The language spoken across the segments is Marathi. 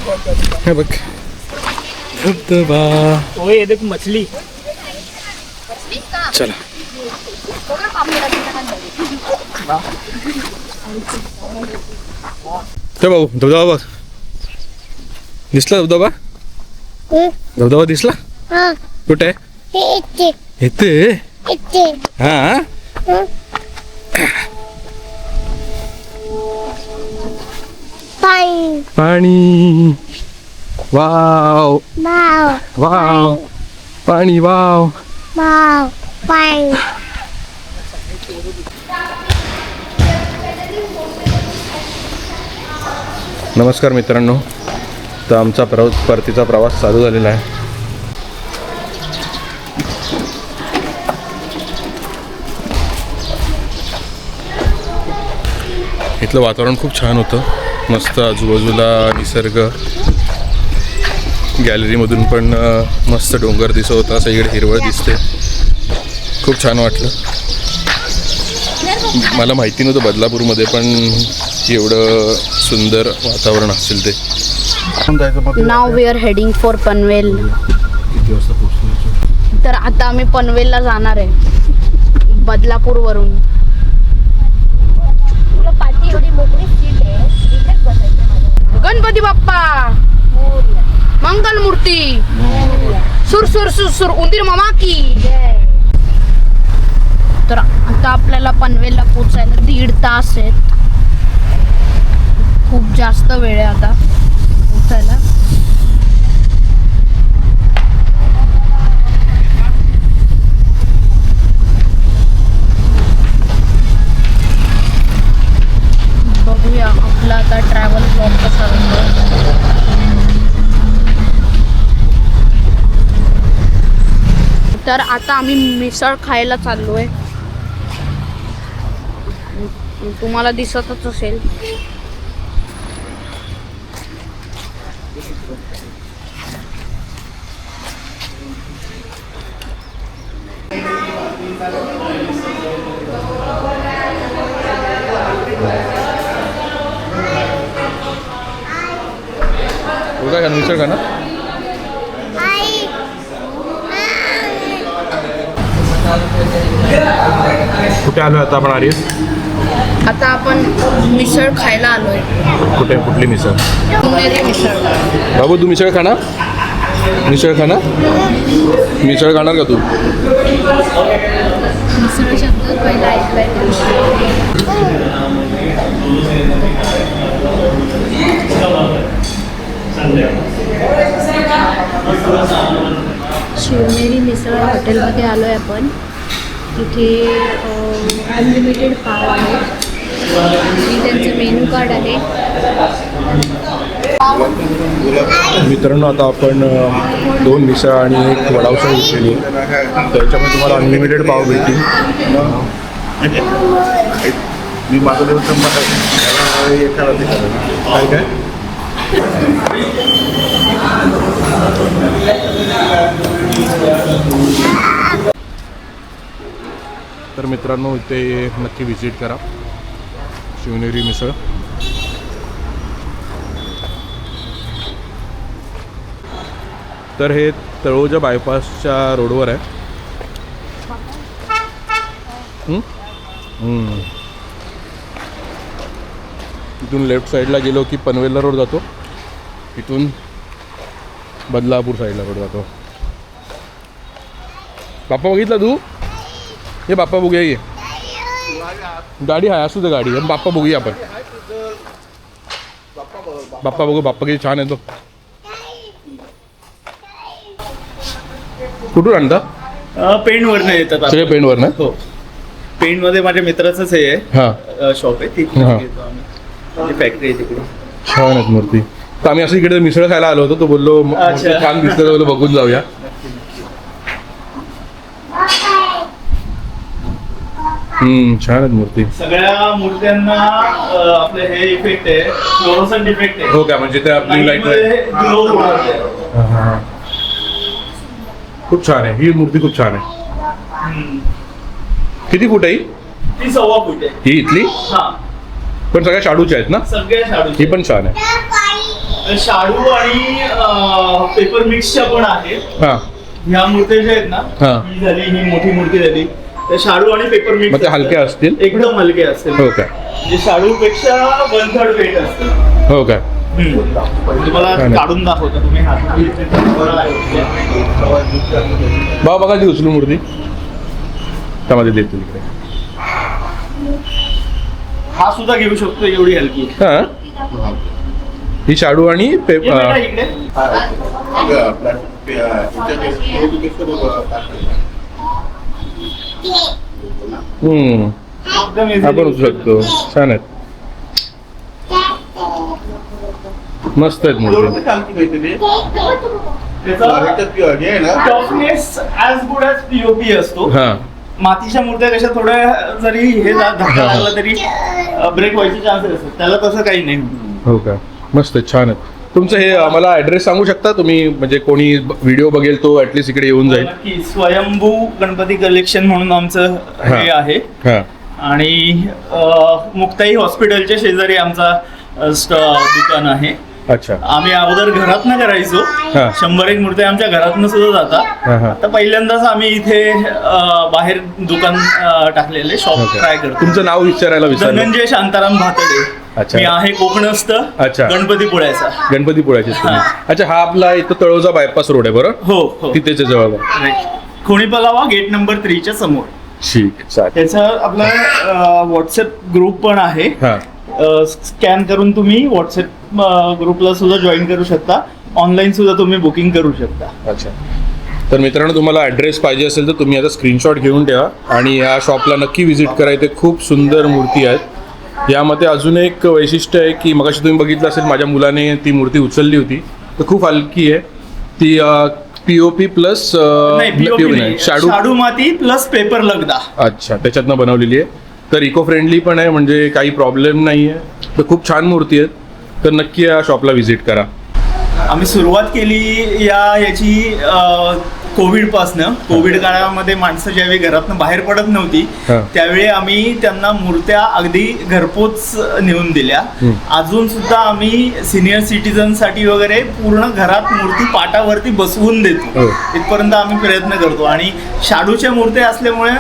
हे बघ धबधबा. ओए देख मछली. चला ते भाऊ धबधबा बघ. दिसला धबधबा? धबधबा दिसला? कुठे इथे? हा पाणी. वाव वाव पाणी. वाव नमस्कार मित्रांनो. तर आमचा परतीचा प्रवास चालू झालेला आहे. इथलं वातावरण खूप छान होतं. मस्त आजूबाजूला निसर्ग. गॅलरीमधून पण मस्त डोंगर दिसत होता. सगळीकडे हिरवळ दिसते. खूप छान वाटलं. मला माहिती नव्हतं बदलापूरमध्ये पण एवढं सुंदर वातावरण असेल ते. नाव we are heading for Panvel. तर आता आम्ही पनवेलला जाणार आहे बदलापूर वरून. गणपती बाप्पा मंगल मूर्ती. सुर सुर सुर सुर उंदीर मामा की. तर आता आपल्याला पनवेलला पोचायला 1.5 तास आहेत. खूप जास्त वेळ आहे आता पोचायला. बघूया आपला आता ट्रॅव्हल ब्लॉग कसा होतो. तर आता आम्ही मिसळ खायला चाललोय. तुम्हाला दिसतच असेल. काय मिसळ का ना? कुठे आलो आता आपण आर्यस? आता आपण मिसळ खायला आलोय. कुठे? कुठली मिसळ? पुणेरी मिसळ. बाबू तू मिसळ खाणार? मिसळ खाणार? मिसळ खाणार का तू? मिसळ शब्द पहिला ऐकलाय. शिवनेरी मिसळ हॉटेलमध्ये आलो आहे आपण. तिथे अनलिमिटेड पाव आहे. त्यांचं मेनू कार्ड आहे. मित्रांनो आता आपण 2 मिसळ आणि 1 वडापाव घेतलेली. त्याच्यामध्ये तुम्हाला अनलिमिटेड पाव भेटतील. मी मागवले काय काय तर मित्रांनो इथे नक्की व्हिजिट करा शिवनेरी मिसळ. तर हे तळोजा बायपासच्या रोडवर आहे. इथून लेफ्ट साईडला गेलो की पनवेलला रोड जातो. इथून बदलापूर साईडला रोड जातो. बाप्पा बघितला तू? हे बाप्पा बघूया. ये गाडी आहे असू दे गाडी. बाप्पा बघूया आपण. बाप्पा बघू. बाप्पा किती छान आहे तो. कुठून आणता? पेंटवरनं येतात. सगळे पेंटवर ना? हो. पेंटमध्ये माझ्या मित्राचंच हे हां शॉप आहे. तिथे घेतो आम्ही. फॅक्टरी आहे तिकडे. छान आहेत मूर्ती. तर आम्ही असं इकडे मिसळ खायला आलो होतो. तो बोललो छान दिसतं, बोललो बघून जाऊया. छान आहेत मूर्ती. सगळ्या मूर्त्यांना आपले हे इफेक्ट आहे. फ्लोरोसंट इफेक्ट आहे. हो का? म्हणजे त्या ब्लू लाईट. खूप छान आहे ही मूर्ती. खूप छान आहे. किती फूट आहे ती? 1.25 फूट आहे ही इथली. हा. पण सगळ्या शाडूच्या आहेत ना? सगळ्या शाडूच्या. ही पण छान आहे. शाडू आणि पेपर मिक्सच्या पण आहेत. हां ह्या मूर्त्या ज्या आहेत ना, हा. ही झाली, ही मोठी मूर्ती झाली, त्या शाडू आणि पेपर मिक्स मग ते हलक्या असतील? एकदम हलके असतील. हो काय? म्हणजे शाडू पेक्षा 1/3 वेट असते. हो काय? तुम्हाला नाही. काढून दाखवतो. तुम्ही हात बघा ती उचलू मूर्ती त्यामध्ये देतील इकडे. हा सुद्धा घेऊ शकतो, एवढी हलकी. हां ही शाडू आणि ये बेटा इकडे. एकदम easily आपण उचलू शकतो. छान आहेत, मस्त आहेत मूर्ती. Toughness as good as POP असतो. हां मातीच्या मूर्त्या कशा थोड्या जरी हे धक्का लागला तरी ब्रेक व्हायचे चान्सेस असतात, त्याला तसं काही नाही. हो का? मस्त आहे, छान आहे. तुमचं हे आम्हाला ॲड्रेस सांगू शकता तुम्ही, म्हणजे कोणी व्हिडिओ बघेल तो ॲटलिस्ट इकडे येऊन जाईल. नक्की. स्वयंभू गणपती कलेक्शन म्हणून आमचं हे आहे. हां आणि मुक्ताई हॉस्पिटलच्या शेजारी आमचा दुकान आहे. अच्छा. आम्ही अगोदर घरातनं करायचो. हा. 100 मूर्त्या आमच्या घरातनं सुद्धा हा, जातात. हा. आता पहिल्यांदाच आम्ही इथे बाहेर दुकान टाकलेले, शॉप ट्राय करतो. तुमचं नाव विचारायला विसरलो. धनंजय शांताराम भातडे. अच्छा. मी आहे कोकणस्थ. अच्छा. गणपतीपुळ्याचा. गणपतीपुळ्याचे तुम्ही. अच्छा, हा आपला इथं तळोजा बायपास रोड आहे बरं? हो हो. तिथेच जवळ. खोणीपलावा गेट नंबर 3च्या समोर. ठीक आहे, चालेल. त्याचा आपला व्हॉट्सअप ग्रुप पण आहे. हां स्कॅन करून तुम्ही व्हॉट्सअप ग्रुपला सुद्धा जॉईन करू शकता. ऑनलाईन सुद्धा तुम्ही बुकिंग करू शकता. अच्छा. तर मित्रांनो, तुम्हाला ॲड्रेस पाहिजे असेल तर तुम्ही आता स्क्रीनशॉट घेऊन ठेवा आणि या शॉपला नक्की व्हिजिट करा. इथे खूप सुंदर मूर्ती आहेत. यामध्ये अजून एक वैशिष्ट्य आहे की मगाशी तुम्ही बघितलं असेल, माझ्या मुलाने ती मूर्ती उचलली होती. तर खूप हलकी आहे ती. पीओपी प्लस शाडू माती प्लस पेपर लगदा. अच्छा, त्याच्यातनं बनवलेली आहे. तर इको फ्रेंडली पण आहे, म्हणजे काही प्रॉब्लेम नाही आहे. तर खूप छान मूर्ती आहेत. तर नक्की या शॉपला व्हिजिट करा. आम्ही सुरुवात केली याची कोविडपासनं. कोविड काळामध्ये माणसं ज्यावेळी घरातनं बाहेर पडत नव्हती, त्यावेळी आम्ही त्यांना मूर्त्या अगदी घरपोच नेऊन दिल्या. अजून सुद्धा आम्ही सिनियर सिटीजनसाठी वगैरे पूर्ण घरात मूर्ती पाटावरती बसवून देतो. इथपर्यंत आम्ही प्रयत्न करतो. आणि शाडूच्या मूर्त्या असल्यामुळे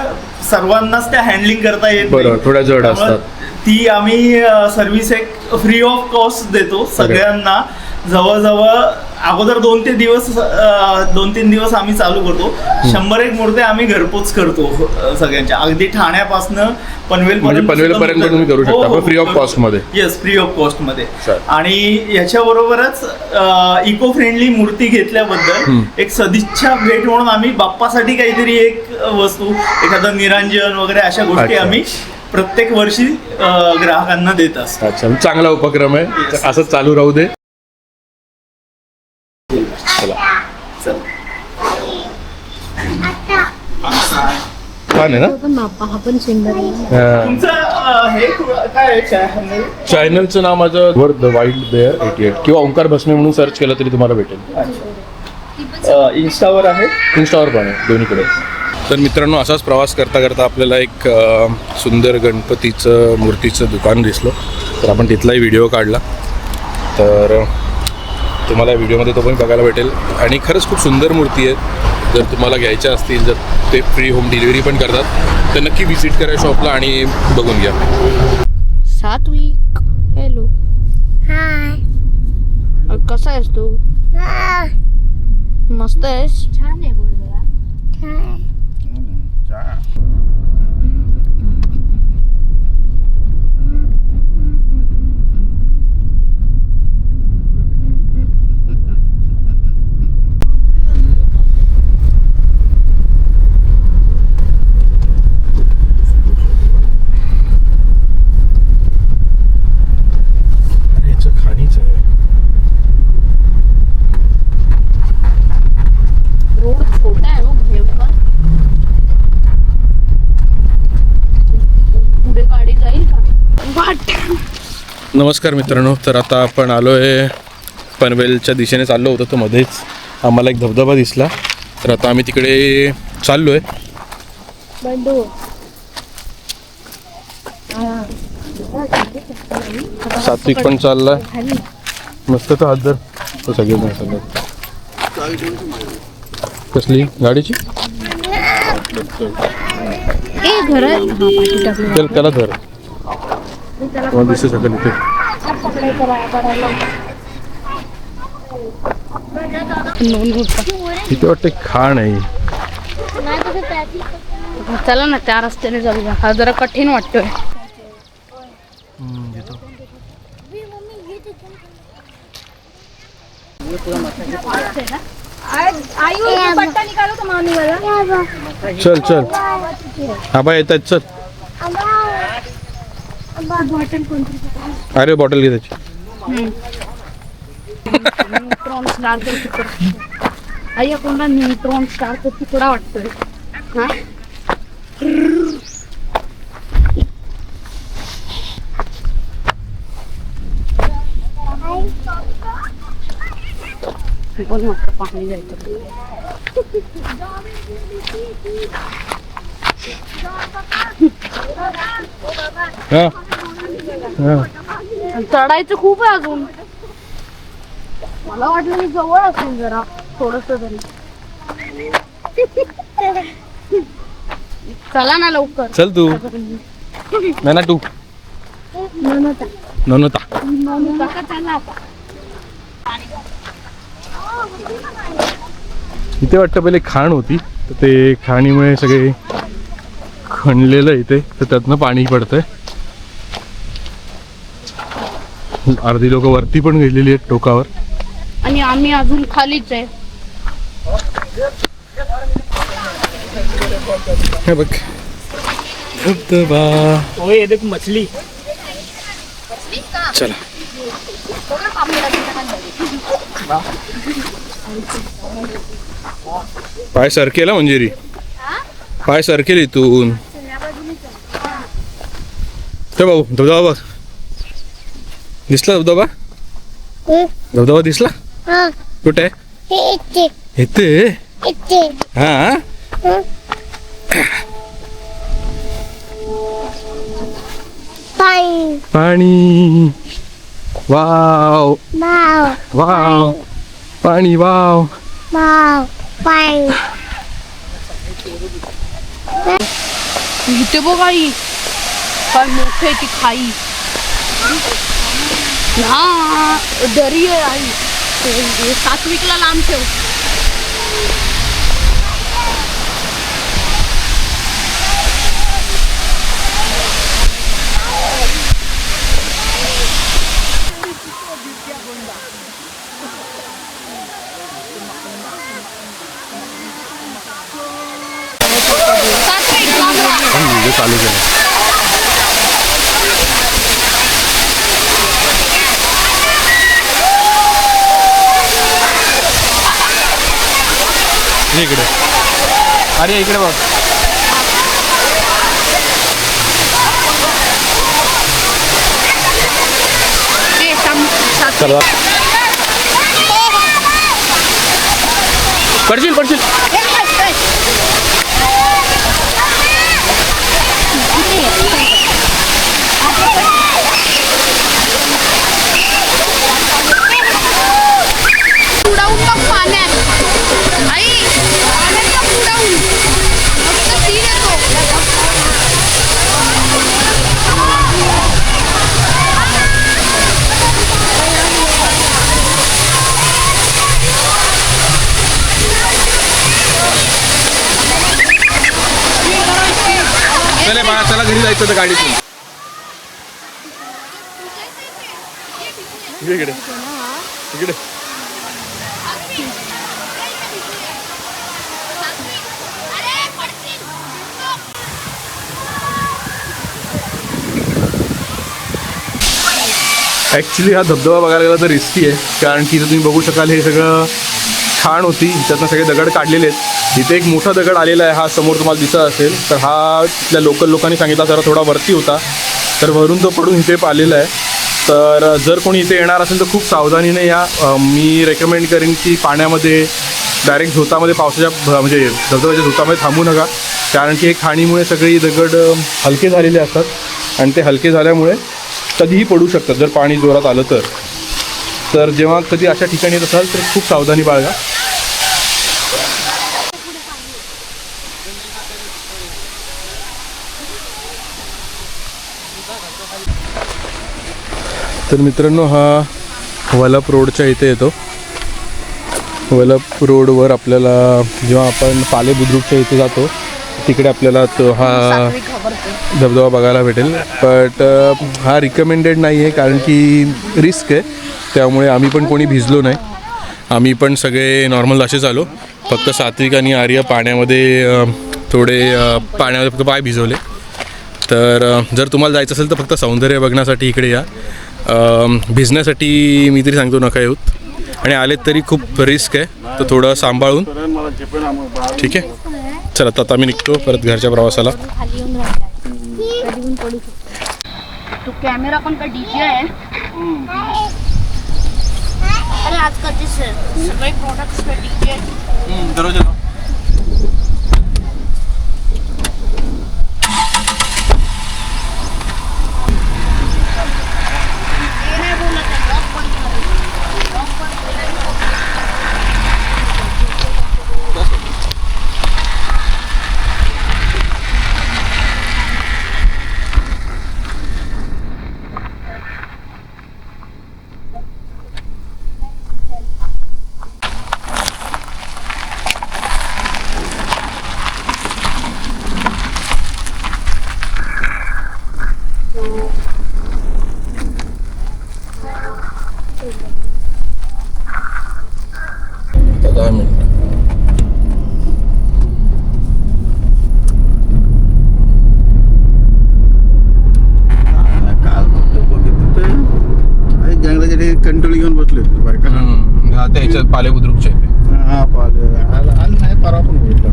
सर्वांनाच त्या हँडलिंग करता येत नाही. थोड्या जड असतात. ती आम्ही सर्व्हिस एक फ्री ऑफ कॉस्ट देतो सगळ्यांना. जवळजवळ अगोदर 2-3 दिवस आम्ही चालू करतो. 100 मूर्त्या आम्ही घरपोच करतो सगळ्यांच्या. अगदी ठाण्यापासनं पनवेलपर्यंत तुम्ही करू शकता फ्री ऑफ कॉस्ट मध्ये. येस, फ्री ऑफ कॉस्ट मध्ये. आणि याच्याबरोबरच इको फ्रेंडली मूर्ती घेतल्याबद्दल एक सदिच्छा भेट म्हणून आम्ही बाप्पासाठी काहीतरी एक वस्तू, एखादं निरांजन वगैरे अशा गोष्टी आम्ही प्रत्येक वर्षी ग्राहकांना देत असतो. अच्छा, चांगला उपक्रम आहे. असं चालू राहू दे. चला, छान आहे ना? हा पण सुंदर आहे. तुमचं हे काय चॅनलचं नाव माझं वर द वाईल्ड बेअर 88 किंवा ओंकार भस्मे म्हणून सर्च केलं तरी तुम्हाला भेटेल. इंस्टावर आहे, इंस्टावर पण आहे, दोन्हीकडे. तर मित्रांनो, असाच प्रवास करता करता आपल्याला एक सुंदर गणपतीचं मूर्तीचं दुकान दिसलं. तर आपण तिथलाही व्हिडिओ काढला. तर तुम्हाला व्हिडिओमध्ये तो पण बघायला भेटेल. आणि खरंच खूप सुंदर मूर्ती आहेत. जर तुम्हाला घ्यायच्या असतील, जर ते फ्री होम डिलिव्हरी पण करतात, तर नक्की व्हिजिट करा शॉपला आणि बघून घ्या. सात्विक, हॅलो. हाय. कसा आहेस तू? मस्त आहेस. छान आहे. बोल जरा. छान. नमस्कार मित्रांनो. तर आता आपण आलो आहे पनवेलच्या दिशेने चाललो होतो, तर मध्येच आम्हाला एक धबधबा दिसला. तर आता आम्ही तिकडे चाललो आहे. सात्विक पण चालला. मस्त तर हात धर तो सगळे सगळं. कसली गाडीची चल त्याला धर तुम्हाला दिसू शकेल इथे. इथे वाटते खाण आहे. चला ना त्या रस्त्याने जाऊया. हा जरा कठीण वाटतोय. चल चल आबा येतात चल. अरे बॉटल घे त्याची. न्यूट्रॉन स्टारचा तुकडा. आई कोणता न्यूट्रॉन स्टारचा तुकडा वाटतोय. हा पण वाटतं पाणी जायचं. चढायचं खूप आहे अजून. मला वाटलं मी जवळ असेल जरा थोडस तरी. चला ना लवकर. चल तू ना तू नोनता चला आता. इथे वाटतं पहिले खाण होती तर ते खाणीमुळे सगळे खणलेलं इथे तर त्यातनं पाणी पडतंय. अर्धी लोक वरती पण गेलेली आहेत टोकावर आणि आम्ही अजून खालीच आहे. हे बघ धबधबा. ओए देख मछली. चला पाय सरकेला मंजिरी पाय सरकेल इथून. ते भाऊ धबधबा बघ दिसला. धबधबा धबधबा दिसला कुठे इथे. हा पाणी वाव वाव पाणी वाव. इथे बघ आई काय मोठे ती खाई. हा दरी आहे आई. सात्विकला लांब ठेव. चालू केलं. इकडे अरे इकडे बघ. चला पडशील पडशील. चला घरी जायचं तर गाडीतून. इकडे इकडे ॲक्च्युली हा धबधबा बघायला गेला तर रिस्की आहे कारण की इथं तुम्ही बघू शकाल हे सगळं खाण होती त्यातनं सगळे दगड काढलेले आहेत. इथे एक मोठा दगड आलेला आहे हा समोर तुम्हाला दिसत असेल तर हा तिथल्या लोकल लोकांनी सांगितला जरा थोडा वरती होता तर वरून तो पडून इथे आलेला आहे. तर जर कोणी इथे येणार असेल तर खूप सावधानीने या. मी रेकमेंड करेन की पाण्यामध्ये डायरेक्ट झोतामध्ये पावसाच्या म्हणजे धबधब्याच्या झोतामध्ये थांबू नका कारण की हे खाणीमुळे सगळी दगड हलके झालेले असतात आणि ते हलके झाल्यामुळे कधीही पडू शकतात जर पाणी जोरात आलं तर. तर जेव्हा कधी अशा ठिकाणी येत असाल तर खूप सावधानी बाळगा. तर मित्रांनो हा वलप रोडच्या इथे येतो. वलप रोडवर आपल्याला जेव्हा आपण पाले बुद्रुकच्या इथे जातो तिकडे आपल्याला तो हा धबधबा बघायला भेटेल. बट हा रिकमेंडेड नाही आहे कारण की रिस्क आहे. त्यामुळे आम्ही पण कोणी भिजलो नाही. आम्ही पण सगळे नॉर्मल असेच आलो. फक्त सात्विक आणि आर्य पाण्यामध्ये थोडे पाण्यामध्ये फक्त पाय भिजवले. तर जर तुम्हाला जायचं असेल तर फक्त सौंदर्य बघण्यासाठी इकडे या. भिजण्यासाठी मी तरी सांगतो नका येऊत. आणि आलेत तरी खूप रिस्क आहे तर थोडं सांभाळून. ठीक आहे, चला आता आम्ही निघतो परत घरच्या प्रवासाला. तो कॅमेरा पण का डीजे आहे. अरे आजकालचे सगळे प्रोडक्ट्स का डीजे आहे. कंट्रोल घेऊन बसले बायका. त्याच्यात पाले बुद्रुकच्या इथे हा पाले आलं नाही परवा पण बघितलं.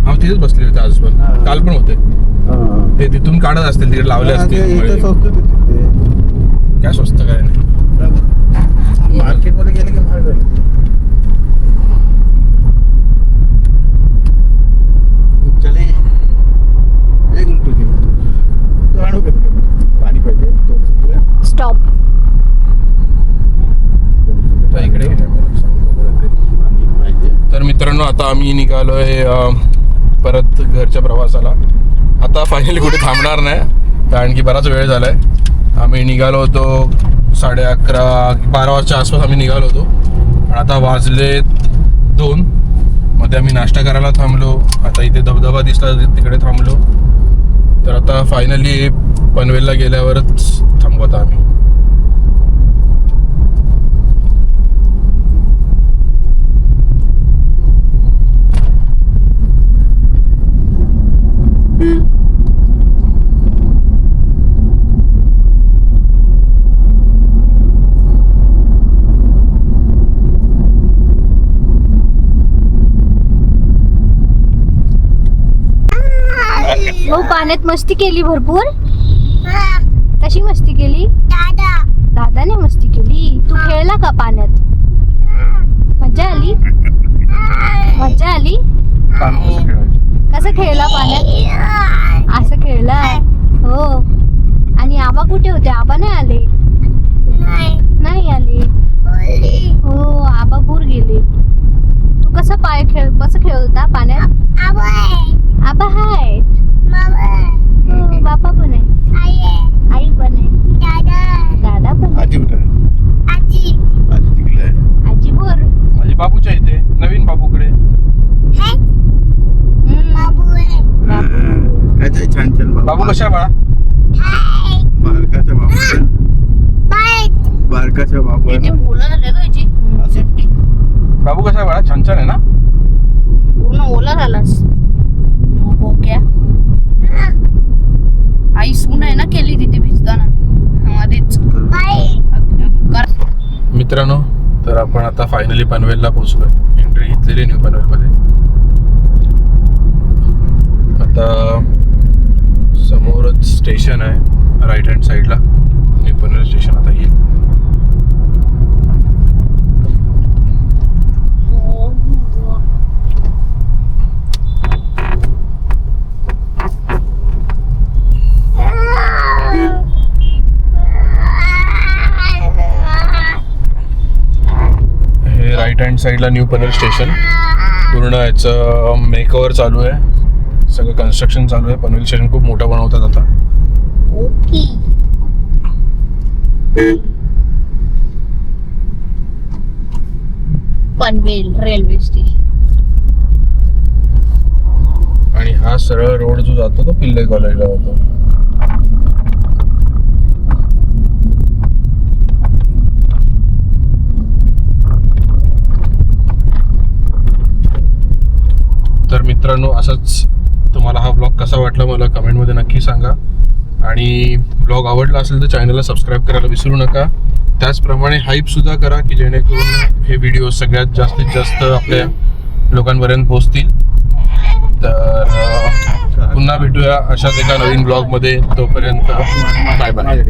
हा तिथेच बसले होते आज पण. काल पण होते ते. तिथून काढत असतील तिकडे लावले असतील. काय स्वस्त काय नाही. मार्केटमध्ये गेले की महाग झाले. चले एक मिनिट आणू का पाणी पाहिजे. स्टॉप. इकडे तर मित्रांनो आता आम्ही निघालोय परत घरच्या प्रवासाला. आता फायनली कुठे थांबणार नाही कारण की बराच वेळ झालाय. आम्ही निघालो होतो 11:30-12 वाजच्या आसपास आम्ही निघालो होतो. पण आता वाजले 2. मध्ये आम्ही नाश्ता करायला थांबलो. आता इथे धबधबा दिसला तिकडे थांबलो. तर आता फायनली पनवेलला गेल्यावरच थांबवत आम्ही. भाऊ पाण्यात मस्ती केली भरपूर. कशी मस्ती केली. दादाने मस्ती केली. तू खेळला का पाण्यात. मजा आली. मजा आली. कसं खेळला पाण्यात. असं खेळला हो. आणि आबा कुठे होते. आबा नाही आले. नाही आले हो. आबा पूर गेले. तू कसं कसं खेळत होता पाण्यात. आबा हाय. हो बाबा पण आहे. आई पण आहे. दादा पण आहे. आजी बोर. माझी बाबूच्या इथे नवीन बाबूकडे. छान छान बाबू कशा बाळा. बारकाच्या बाबू बाबू कशा बाळा. छान छान आहे ना. पूर्ण ओला झालास. क्या आई सून आहे ना केली तिथे भिजताना मध्येच. मित्रांनो तर आपण आता फायनली पनवेलला पोहोचलोय. एंट्री घेतलेली न्यू पनवेलमध्ये. आता समोरच स्टेशन आहे राईट हँड साईडला. न्यू पनवेल स्टेशन आता येईल. राईट हँड साईडला न्यू पनवेल स्टेशन. पूर्ण याचं मेकओव्हर चालू आहे, सगळं कन्स्ट्रक्शन चालू आहे. पनवेल स्टेशन खूप मोठं बनवतात आता. ओके. Panvel railway station. आणि हा सरळ रोड जो जातो तो पिल्ले कॉलेजला जातो. तर मित्रांनो, असंच तुम्हाला हा ब्लॉग कसा वाटला मला कमेंटमध्ये नक्की सांगा. आणि ब्लॉग आवडला असेल तर चॅनलला सबस्क्राईब करायला विसरू नका. त्याचप्रमाणे हाईप सुद्धा करा की जेणेकरून हे व्हिडिओ सगळ्यात जास्तीत जास्त आपल्या लोकांपर्यंत पोहोचतील. तर पुन्हा भेटूया अशाच एका नवीन ब्लॉगमध्ये. तोपर्यंत बाय बाय.